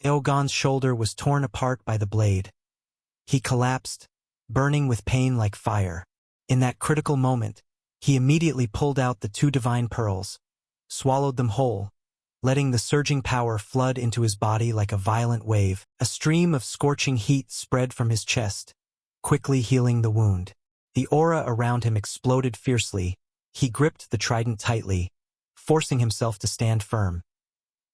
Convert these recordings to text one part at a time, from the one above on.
Aogon's shoulder was torn apart by the blade. He collapsed, burning with pain like fire. In that critical moment, he immediately pulled out the 2 divine pearls, swallowed them whole, letting the surging power flood into his body like a violent wave. A stream of scorching heat spread from his chest, quickly healing the wound. The aura around him exploded fiercely. He gripped the trident tightly, forcing himself to stand firm.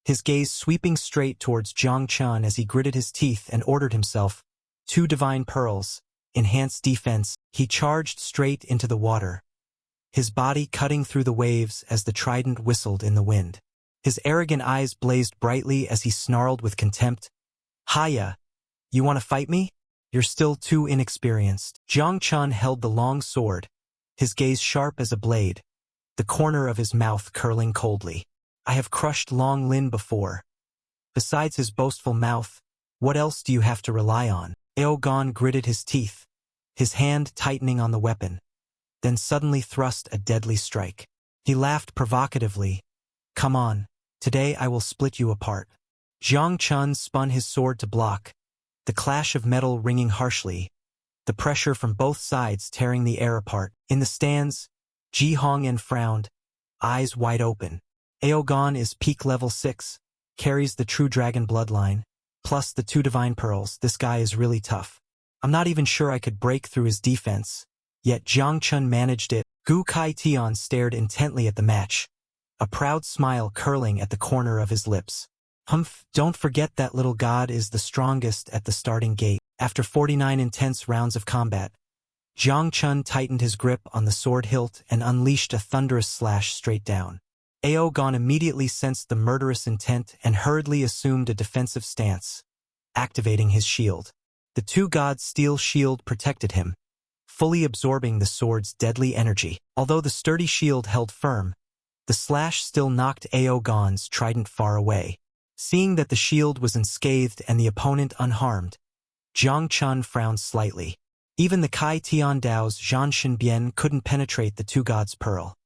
His gaze sweeping straight towards Jiang Chun as he gritted his teeth and ordered himself, 2 divine pearls, enhanced defense. He charged straight into the water, his body cutting through the waves as the trident whistled in the wind. His arrogant eyes blazed brightly as he snarled with contempt, "Haya, you want to fight me? You're still too inexperienced." Jiang Chun held the long sword, his gaze sharp as a blade, the corner of his mouth curling coldly. "I have crushed Long Lin before. Besides his boastful mouth, what else do you have to rely on?" Aogon gritted his teeth, his hand tightening on the weapon, then suddenly thrust a deadly strike. He laughed provocatively. "Come on, today I will split you apart." Jiang Chun spun his sword to block, the clash of metal ringing harshly, the pressure from both sides tearing the air apart. In the stands, Ji Hongyan frowned, eyes wide open. Aogon is peak level 6, carries the true dragon bloodline, plus the 2 divine pearls. This guy is really tough. I'm not even sure I could break through his defense. Yet Jiang Chun managed it. Gu Kai Tian stared intently at the match, a proud smile curling at the corner of his lips. "Humph, don't forget that little god is the strongest at the starting gate." After 49 intense rounds of combat, Jiang Chun tightened his grip on the sword hilt and unleashed a thunderous slash straight down. Aogon immediately sensed the murderous intent and hurriedly assumed a defensive stance, activating his shield. The 2 gods' steel shield protected him, fully absorbing the sword's deadly energy. Although the sturdy shield held firm, the slash still knocked Aogon's trident far away. Seeing that the shield was unscathed and the opponent unharmed, Jiang Chun frowned slightly. Even the Kai Tian Dao's Zhan Shinbian couldn't penetrate the 2 gods' pearl.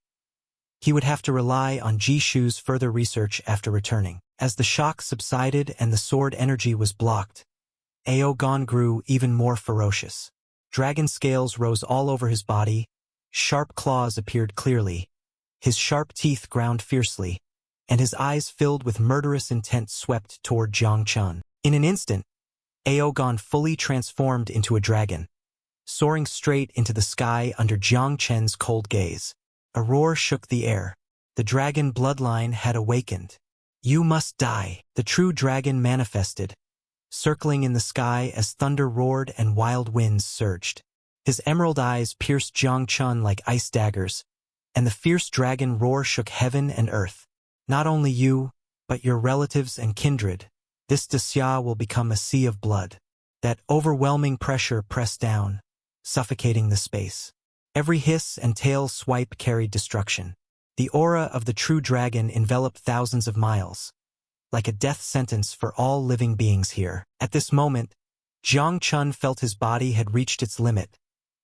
He would have to rely on Jishu's further research after returning. As the shock subsided and the sword energy was blocked, Aogon grew even more ferocious. Dragon scales rose all over his body, sharp claws appeared clearly, his sharp teeth ground fiercely, and his eyes filled with murderous intent swept toward Jiang Chun. In an instant, Aogon fully transformed into a dragon, soaring straight into the sky under Jiang Chen's cold gaze. A roar shook the air. The dragon bloodline had awakened. "You must die." The true dragon manifested, circling in the sky as thunder roared and wild winds surged. His emerald eyes pierced Jiang Chun like ice daggers, and the fierce dragon roar shook heaven and earth. "Not only you, but your relatives and kindred. This Xia will become a sea of blood." That overwhelming pressure pressed down, suffocating the space. Every hiss and tail swipe carried destruction. The aura of the true dragon enveloped thousands of miles, like a death sentence for all living beings here. At this moment, Jiang Chun felt his body had reached its limit,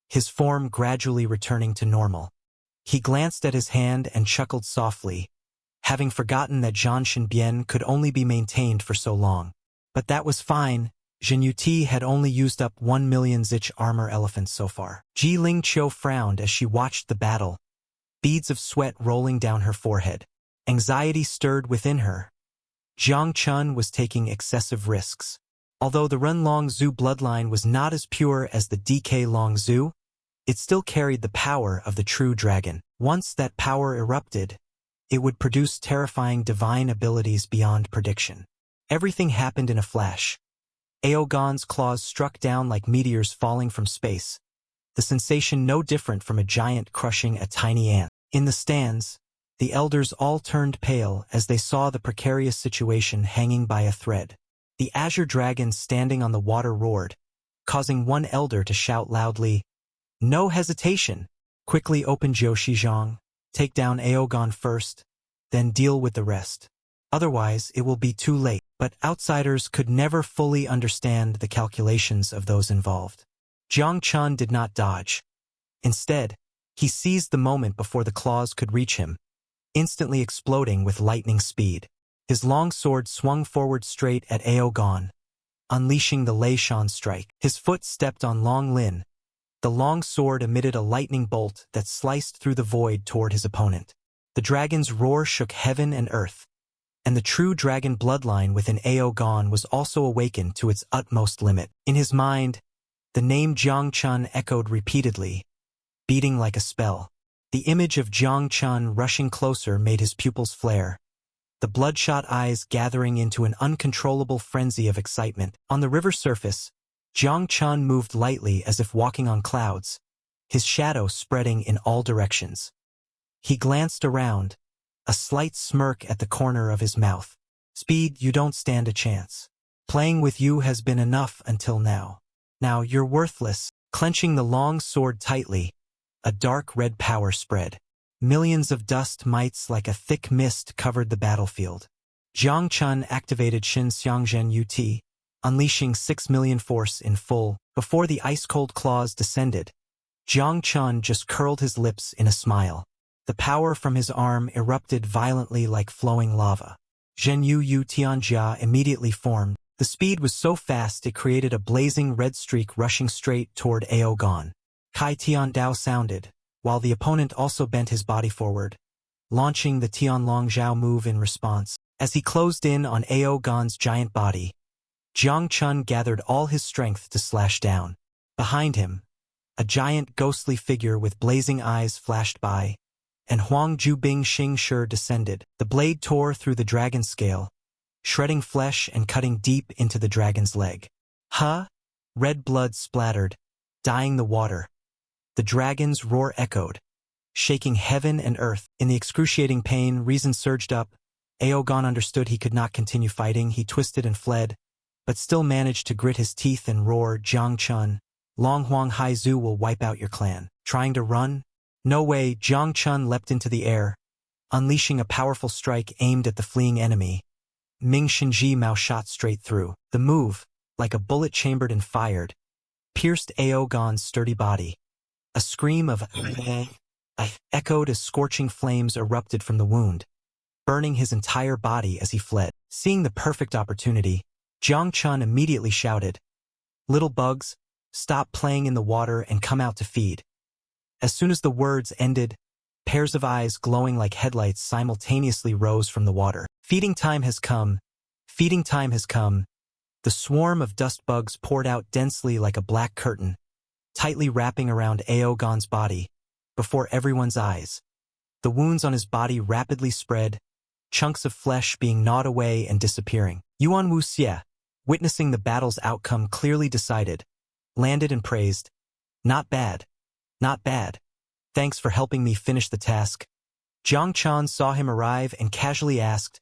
his form gradually returning to normal. He glanced at his hand and chuckled softly, having forgotten that Zhan Shinbian could only be maintained for so long. But that was fine. Zhen Yuti had only used up 1 million zich armor elephants so far. Ji Ling Qiu frowned as she watched the battle, beads of sweat rolling down her forehead. Anxiety stirred within her. Jiang Chun was taking excessive risks. Although the Ren Longzhu bloodline was not as pure as the DK Longzhu, it still carried the power of the true dragon. Once that power erupted, it would produce terrifying divine abilities beyond prediction. Everything happened in a flash. Aogon's claws struck down like meteors falling from space, the sensation no different from a giant crushing a tiny ant. In the stands, the elders all turned pale as they saw the precarious situation hanging by a thread. The azure dragon standing on the water roared, causing one elder to shout loudly, "No hesitation! Quickly open Jiuzhizhang, take down Aogon first, then deal with the rest. Otherwise, it will be too late." But outsiders could never fully understand the calculations of those involved. Jiang Chun did not dodge. Instead, he seized the moment before the claws could reach him, instantly exploding with lightning speed. His long sword swung forward straight at Aogon, unleashing the Lei Shan strike. His foot stepped on Long Lin. The long sword emitted a lightning bolt that sliced through the void toward his opponent. The dragon's roar shook heaven and earth, and the true dragon bloodline within Aogon was also awakened to its utmost limit. In his mind, the name Jiang Chun echoed repeatedly, beating like a spell. The image of Jiang Chun rushing closer made his pupils flare, the bloodshot eyes gathering into an uncontrollable frenzy of excitement. On the river surface, Jiang Chun moved lightly as if walking on clouds, his shadow spreading in all directions. He glanced around, a slight smirk at the corner of his mouth. Speed, you don't stand a chance. Playing with you has been enough until now. Now you're worthless. Clenching the long sword tightly, a dark red power spread. Millions of dust mites like a thick mist covered the battlefield. Jiang Chun activated Shin Xiangzhen Ut, unleashing 6 million force in full. Before the ice-cold claws descended, Jiang Chun just curled his lips in a smile. The power from his arm erupted violently like flowing lava. Zhenyu Yu Tianjia immediately formed. The speed was so fast it created a blazing red streak rushing straight toward Aogon. Kai Tian Dao sounded, while the opponent also bent his body forward, launching the Tianlong Zhao move in response. As he closed in on Aogon's giant body, Jiang Chun gathered all his strength to slash down. Behind him, a giant ghostly figure with blazing eyes flashed by, and Huang Jubing Xing Shi descended. The blade tore through the dragon scale, shredding flesh and cutting deep into the dragon's leg. Huh? Red blood splattered, dyeing the water. The dragon's roar echoed, shaking heaven and earth. In the excruciating pain, reason surged up. Aogon understood he could not continue fighting. He twisted and fled, but still managed to grit his teeth and roar, Jiang Chun, Long Huang Haizu will wipe out your clan. Trying to run? No way. Jiang Chun leapt into the air, unleashing a powerful strike aimed at the fleeing enemy. Ming Shinji Mao shot straight through. The move, like a bullet chambered and fired, pierced Aogon's sturdy body. A scream of echoed as scorching flames erupted from the wound, burning his entire body as he fled. Seeing the perfect opportunity, Jiang Chun immediately shouted, "Little bugs, stop playing in the water and come out to feed." As soon as the words ended, pairs of eyes glowing like headlights simultaneously rose from the water. Feeding time has come. Feeding time has come. The swarm of dust bugs poured out densely like a black curtain, tightly wrapping around Aogon's body, before everyone's eyes. The wounds on his body rapidly spread, chunks of flesh being gnawed away and disappearing. Yuan Wuxie, witnessing the battle's outcome clearly decided, landed and praised, "Not bad. Not bad. Thanks for helping me finish the task." Jiang Chun saw him arrive and casually asked,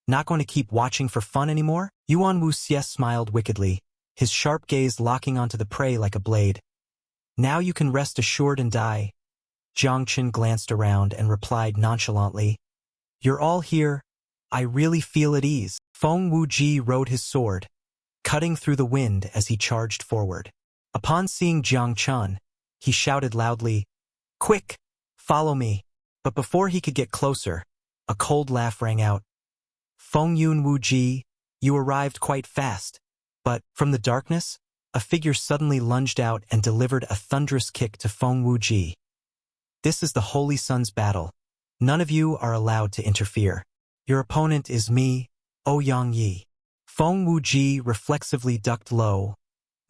"Not going to keep watching for fun anymore?" Yuan Wuxie smiled wickedly, his sharp gaze locking onto the prey like a blade. "Now you can rest assured and die." Jiang Chun glanced around and replied nonchalantly, "You're all here. I really feel at ease." Feng Wuji rode his sword, cutting through the wind as he charged forward. Upon seeing Jiang Chun, he shouted loudly, "Quick, follow me." But before he could get closer, a cold laugh rang out. "Feng Yun Wuji, you arrived quite fast." But, from the darkness, a figure suddenly lunged out and delivered a thunderous kick to Feng Wuji. "This is the Holy Sun's battle. None of you are allowed to interfere. Your opponent is me, Ouyang Yi." Feng Wuji reflexively ducked low,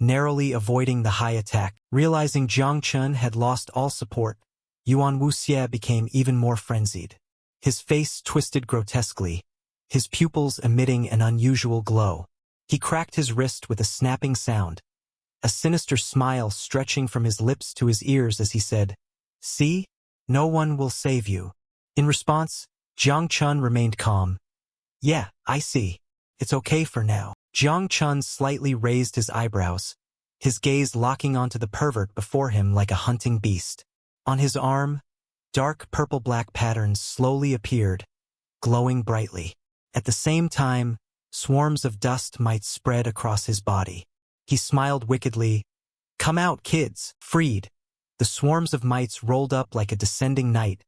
narrowly avoiding the high attack. Realizing Jiang Chun had lost all support, Yuan Wuxie became even more frenzied. His face twisted grotesquely, his pupils emitting an unusual glow. He cracked his wrist with a snapping sound, a sinister smile stretching from his lips to his ears as he said, "See? No one will save you." In response, Jiang Chun remained calm. "Yeah, I see. It's okay for now." Jiang Chun slightly raised his eyebrows, his gaze locking onto the pervert before him like a hunting beast. On his arm, dark purple-black patterns slowly appeared, glowing brightly. At the same time, swarms of dust mites spread across his body. He smiled wickedly. "Come out, kids." Freed, the swarms of mites rolled up like a descending night,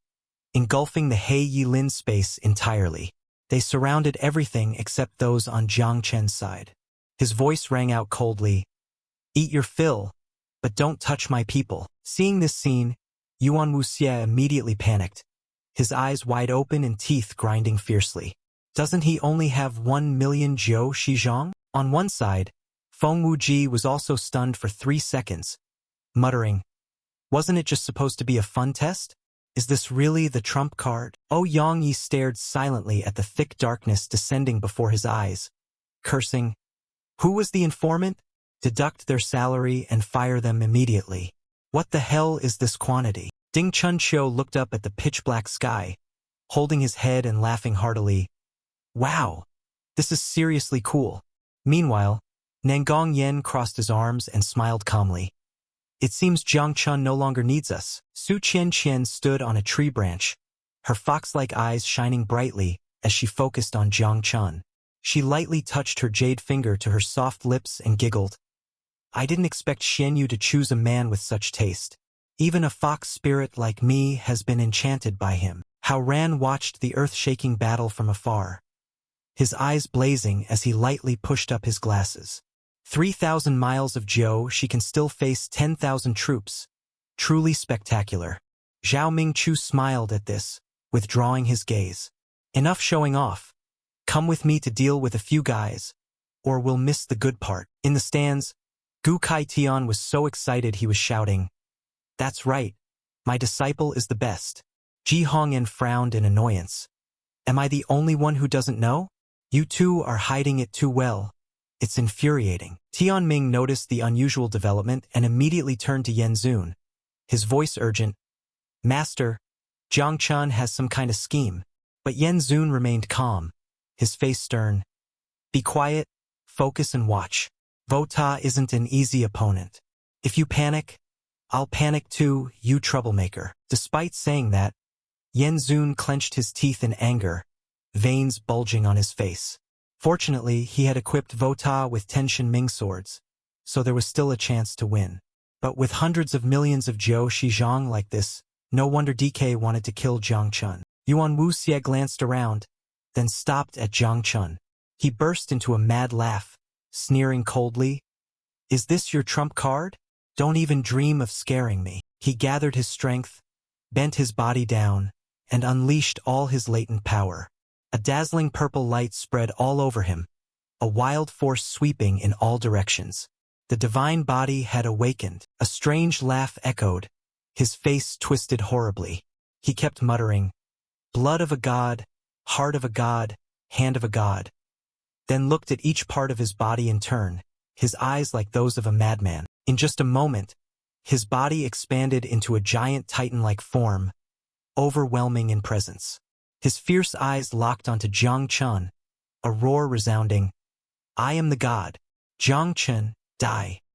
engulfing the He Yilin space entirely. They surrounded everything except those on Jiang Chen's side. His voice rang out coldly, "Eat your fill, but don't touch my people." Seeing this scene, Yuan Wuxie immediately panicked, his eyes wide open and teeth grinding fiercely. Doesn't he only have 1,000,000 Jiu Shizhong? On one side, Feng Wuji was also stunned for 3 seconds, muttering, "Wasn't it just supposed to be a fun test? Is this really the trump card?" Yang Yi stared silently at the thick darkness descending before his eyes, cursing, "Who was the informant? Deduct their salary and fire them immediately. What the hell is this quantity?" Ding Chunqiu looked up at the pitch-black sky, holding his head and laughing heartily. "Wow, this is seriously cool." Meanwhile, Nangong Yen crossed his arms and smiled calmly. "It seems Jiang Chun no longer needs us." Su Qianqian stood on a tree branch, her fox-like eyes shining brightly as she focused on Jiang Chun. She lightly touched her jade finger to her soft lips and giggled. "I didn't expect Xianyu to choose a man with such taste. Even a fox spirit like me has been enchanted by him." Hao Ran watched the earth-shaking battle from afar, his eyes blazing as he lightly pushed up his glasses. 3,000 miles of Jiu, she can still face 10,000 troops. Truly spectacular. Zhao Mingchu smiled at this, withdrawing his gaze. "Enough showing off. Come with me to deal with a few guys, or we'll miss the good part." In the stands, Gu Kai Tian was so excited he was shouting, "That's right, my disciple is the best." Ji Hongyan frowned in annoyance. "Am I the only one who doesn't know? You two are hiding it too well. It's infuriating." Tian Ming noticed the unusual development and immediately turned to Yen Zun, his voice urgent, "Master, Jiang Chun has some kind of scheme." But Yen Zun remained calm, his face stern. "Be quiet, focus and watch. Vota isn't an easy opponent. If you panic, I'll panic too, you troublemaker." Despite saying that, Yen Zun clenched his teeth in anger, veins bulging on his face. Fortunately, he had equipped Vota with Tenshin Ming swords, so there was still a chance to win. But with hundreds of millions of Jiu Shizhong like this, no wonder DK wanted to kill Jiang Chun. Yuan Wuxie glanced around, then stopped at Jiang Chun. He burst into a mad laugh, sneering coldly, "Is this your trump card? Don't even dream of scaring me." He gathered his strength, bent his body down, and unleashed all his latent power. A dazzling purple light spread all over him, a wild force sweeping in all directions. The divine body had awakened. A strange laugh echoed, his face twisted horribly. He kept muttering, "Blood of a god, heart of a god, hand of a god," then looked at each part of his body in turn, his eyes like those of a madman. In just a moment, his body expanded into a giant titan-like form, overwhelming in presence. His fierce eyes locked onto Jiang Chun, a roar resounding, "I am the god. Jiang Chun, die."